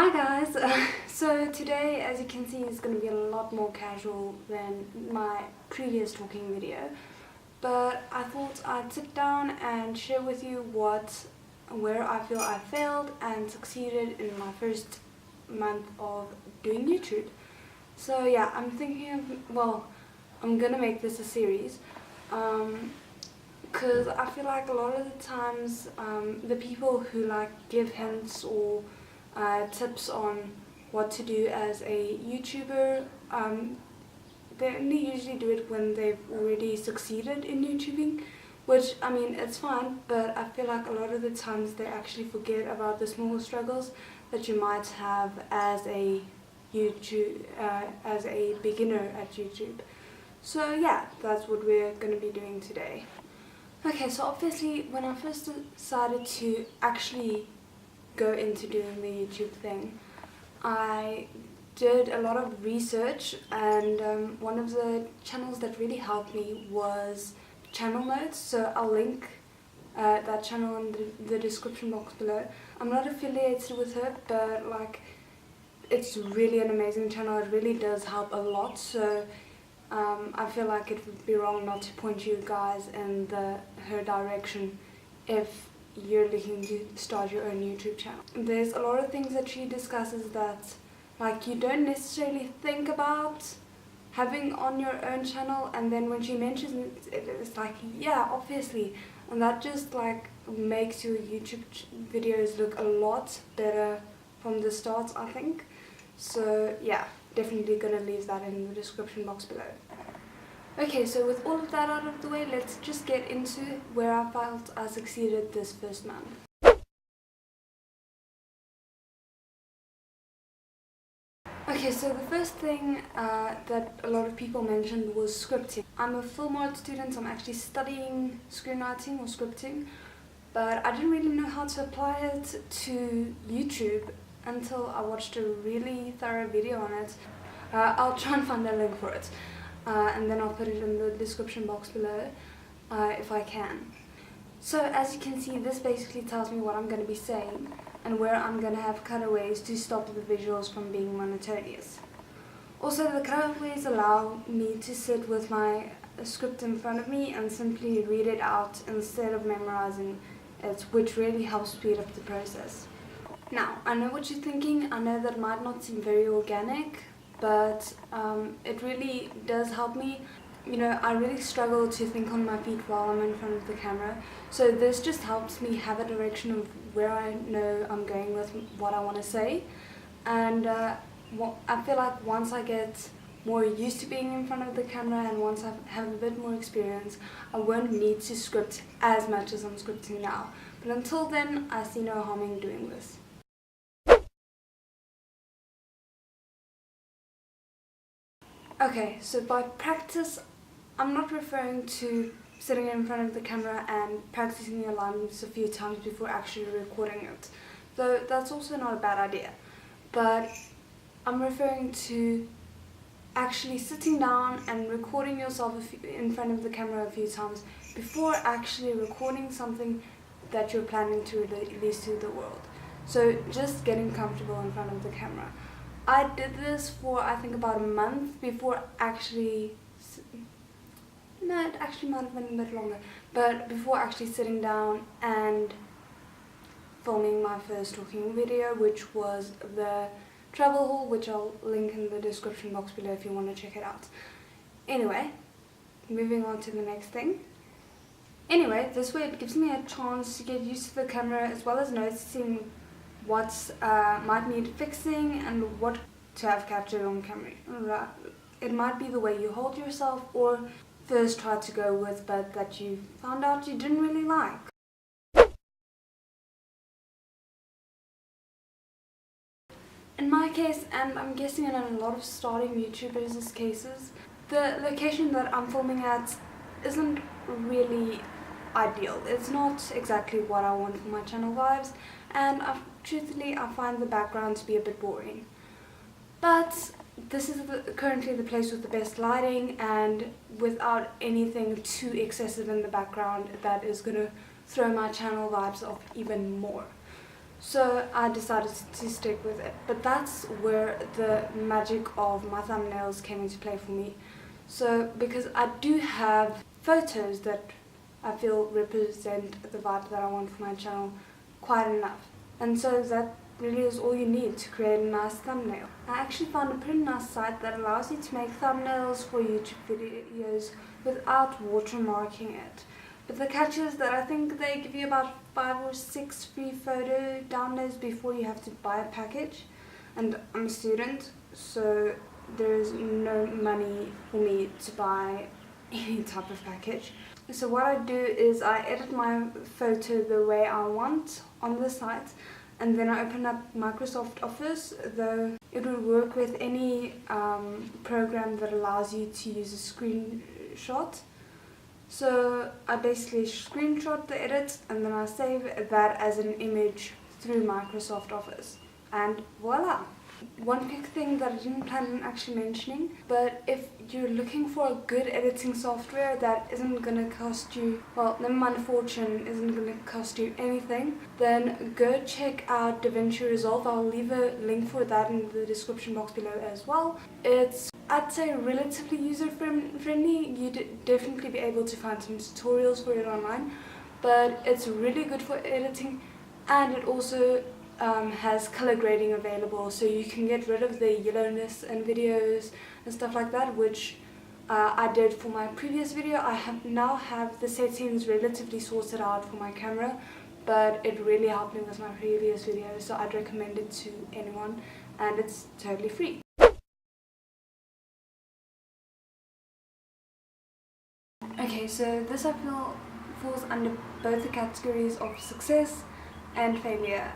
Hi guys! So today, as you can see, is going to be a lot more casual than my previous talking video, but I thought I'd sit down and share with you where I feel I failed and succeeded in my first month of doing YouTube. So yeah, I'm thinking of, I'm gonna make this a series, because I feel like a lot of the times the people who give hints or tips on what to do as a YouTuber, they only usually do it when they've already succeeded in YouTubing, which, I mean, it's fine, but I feel like a lot of the times they actually forget about the small struggles that you might have as a beginner at YouTube. So yeah, that's what we're going to be doing today. Okay, so obviously when I first decided to actually go into doing the YouTube thing, I did a lot of research, and one of the channels that really helped me was Channel Notes. So I'll link that channel in the description box below. I'm not affiliated with her, but it's really an amazing channel. It really does help a lot, so I feel like it would be wrong not to point you guys in her direction if you're looking to start your own YouTube channel. There's a lot of things that she discusses that you don't necessarily think about having on your own channel, and then when she mentions it, it's like, yeah, obviously, and that just makes your YouTube videos look a lot better from the start, I think. So yeah, definitely gonna leave that in the description box below. Okay, so with all of that out of the way, let's just get into where I felt I succeeded this first month. Okay, so the first thing that a lot of people mentioned was scripting. I'm a film art student, so I'm actually studying screenwriting or scripting, but I didn't really know how to apply it to YouTube until I watched a really thorough video on it. I'll try and find a link for it. And then I'll put it in the description box below if I can. So as you can see, this basically tells me what I'm going to be saying and where I'm going to have cutaways to stop the visuals from being monotonous. Also, the cutaways allow me to sit with my script in front of me and simply read it out instead of memorizing it, which really helps speed up the process. Now, I know what you're thinking. I know that might not seem very organic, but it really does help me. You know, I really struggle to think on my feet while I'm in front of the camera, so this just helps me have a direction of where I know I'm going with what I want to say. And I feel like once I get more used to being in front of the camera and once I have a bit more experience, I won't need to script as much as I'm scripting now. But until then, I see no harm in doing this. Okay, so by practice, I'm not referring to sitting in front of the camera and practicing your lines a few times before actually recording it, though that's also not a bad idea. But I'm referring to actually sitting down and recording yourself in front of the camera a few times before actually recording something that you're planning to release to the world. So just getting comfortable in front of the camera. I did this for, I think, about a month before actually, no, it actually might have been a bit longer, but before actually sitting down and filming my first talking video, which was the travel haul, which I'll link in the description box below if you want to check it out. Anyway, moving on to the next thing. Anyway, this way it gives me a chance to get used to the camera as well as noticing what might need fixing and what to have captured on camera. It might be the way you hold yourself or first tried to go with but that you found out you didn't really like. In my case, and I'm guessing in a lot of starting YouTubers' cases, the location that I'm filming at isn't really ideal. It's not exactly what I want for my channel vibes, and truthfully I find the background to be a bit boring. But this is currently the place with the best lighting and without anything too excessive in the background that is going to throw my channel vibes off even more. So I decided to stick with it. But that's where the magic of my thumbnails came into play for me. So because I do have photos that I feel represent the vibe that I want for my channel quite enough. And so that really is all you need to create a nice thumbnail. I actually found a pretty nice site that allows you to make thumbnails for YouTube videos without watermarking it. But the catch is that I think they give you about 5 or 6 free photo downloads before you have to buy a package. And I'm a student, so there's no money for me to buy any type of package. So what I do is I edit my photo the way I want on the site, and then I open up Microsoft Office, though it would work with any program that allows you to use a screenshot. So I basically screenshot the edit and then I save that as an image through Microsoft Office, and voila! One quick thing that I didn't plan on actually mentioning, but if you're looking for a good editing software that isn't going to cost you, well, never mind a fortune, isn't going to cost you anything, then go check out Devinci Resolve. I'll leave a link for that in the description box below as well. It's, I'd say, relatively user-friendly. You'd definitely be able to find some tutorials for it online, but it's really good for editing, and it also has color grading available, so you can get rid of the yellowness in videos and stuff like that, which I did for my previous video. I now have the settings relatively sorted out for my camera, but it really helped me with my previous video, so I'd recommend it to anyone, and it's totally free. Okay, so this I feel falls under both the categories of success and failure.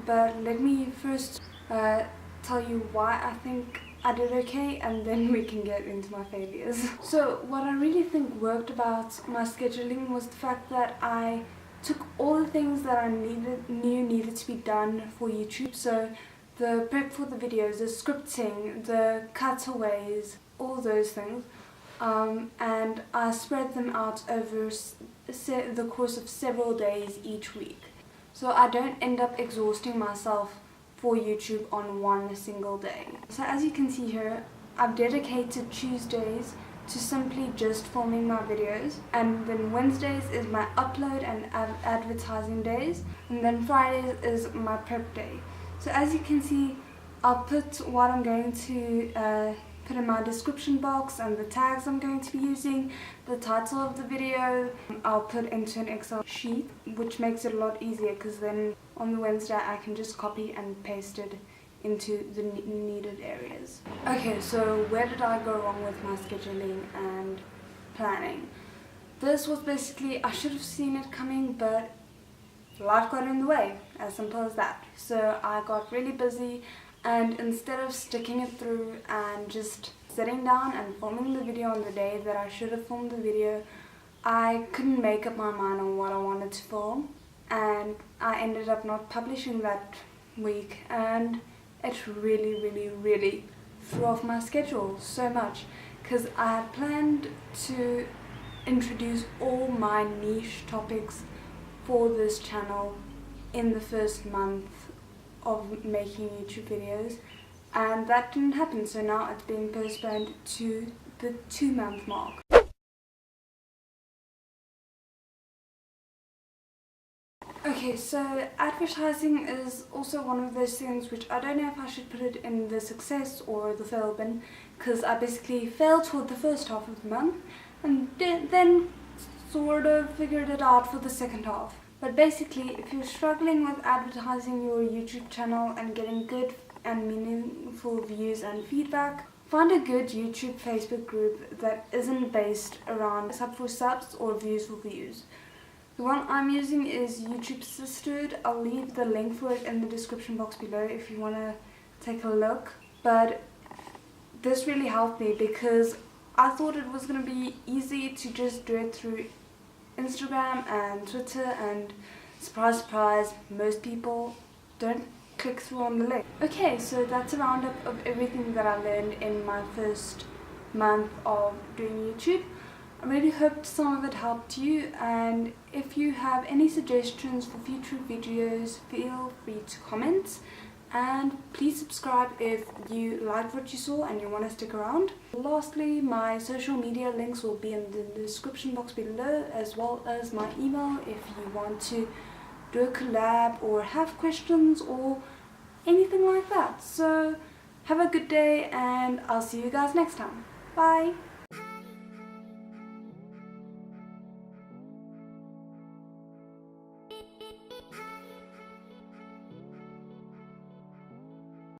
But let me first tell you why I think I did okay, and then we can get into my failures. So what I really think worked about my scheduling was the fact that I took all the things that I knew needed to be done for YouTube. So the prep for the videos, the scripting, the cutaways, all those things. And I spread them out over the course of several days each week. So I don't end up exhausting myself for YouTube on one single day. So as you can see here, I've dedicated Tuesdays to simply just filming my videos, and then Wednesdays is my upload and advertising days, and then Fridays is my prep day. So as you can see, I'll put what I'm going to put in my description box and the tags I'm going to be using, the title of the video, I'll put into an Excel sheet, which makes it a lot easier because then on the Wednesday I can just copy and paste it into the needed areas. Okay, so where did I go wrong with my scheduling and planning? This was basically, I should have seen it coming, but life got in the way, as simple as that. So I got really busy, and instead of sticking it through and just sitting down and filming the video on the day that I should have filmed the video, I couldn't make up my mind on what I wanted to film, and I ended up not publishing that week, and it really threw off my schedule so much, because I had planned to introduce all my niche topics for this channel in the first month of making YouTube videos, and that didn't happen, so now it's being postponed to the 2-month mark. Okay, so advertising is also one of those things which I don't know if I should put it in the success or the fail bin, because I basically failed for the first half of the month and then sort of figured it out for the second half. But basically, if you're struggling with advertising your YouTube channel and getting good and meaningful views and feedback, find a good YouTube Facebook group that isn't based around sub for subs or views for views. The one I'm using is YouTube Sisterhood. I'll leave the link for it in the description box below if you want to take a look. But this really helped me because I thought it was going to be easy to just do it through Instagram and Twitter, and surprise surprise, most people don't click through on the link. Okay, so that's a roundup of everything that I learned in my first month of doing YouTube. I really hoped some of it helped you, and if you have any suggestions for future videos, feel free to comment. And please subscribe if you liked what you saw and you want to stick around. Lastly, my social media links will be in the description box below, as well as my email if you want to do a collab or have questions or anything like that. So have a good day, and I'll see you guys next time. Bye!